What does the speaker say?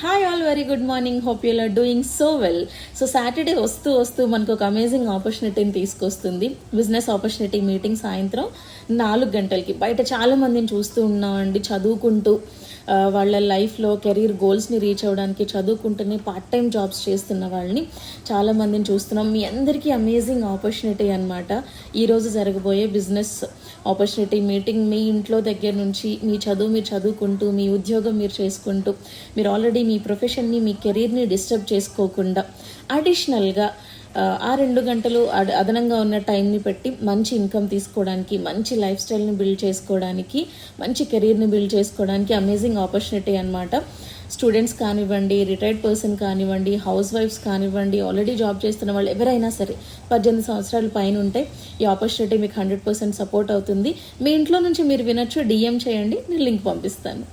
Hi all, very good morning. Hope you are doing so well. So Saturday వస్తూ మనకు ఒక amazing ఆపర్చునిటీని తీసుకొస్తుంది. Business opportunity meeting సాయంత్రం 4 గంటలకి. బయట చాలా మందిని చూస్తూ ఉన్నామండి, చదువుకుంటూ వాళ్ళ లైఫ్లో కెరీర్ గోల్స్ని రీచ్ అవ్వడానికి చదువుకుంటూనే పార్ట్ టైం జాబ్స్ చేస్తున్న వాళ్ళని చాలామందిని చూస్తున్నాం. మీ అందరికీ అమేజింగ్ ఆపర్చునిటీ అనమాట ఈరోజు జరగబోయే బిజినెస్ ఆపర్చునిటీ మీటింగ్. మీ ఇంట్లో దగ్గర నుంచి మీ చదువు మీరు చదువుకుంటూ, మీ ఉద్యోగం మీరు చేసుకుంటూ, మీరు ఆల్రెడీ మీ ప్రొఫెషన్ని, మీ కెరీర్ని డిస్టర్బ్ చేసుకోకుండా అడిషనల్గా ఆ 2 గంటలు అదనంగా ఉన్న టైంని పెట్టి మంచి ఇన్కమ్ తీసుకోవడానికి, మంచి లైఫ్ స్టైల్ని బిల్డ్ చేసుకోవడానికి, మంచి కెరీర్ని బిల్డ్ చేసుకోవడానికి అమేజింగ్ ఆపర్చునిటీ అనమాట. స్టూడెంట్స్ కానివ్వండి, రిటైర్డ్ పర్సన్ కానివ్వండి, హౌస్ వైఫ్స్ కానివ్వండి, ఆల్రెడీ జాబ్ చేస్తున్న వాళ్ళు ఎవరైనా సరే 18 సంవత్సరాల పైన ఉంటే ఈ ఆపర్చునిటీ మీకు 100% సపోర్ట్ అవుతుంది. మీ ఇంట్లో నుంచి మీరు వినొచ్చు. DM చేయండి, నేను లింక్ పంపిస్తాను.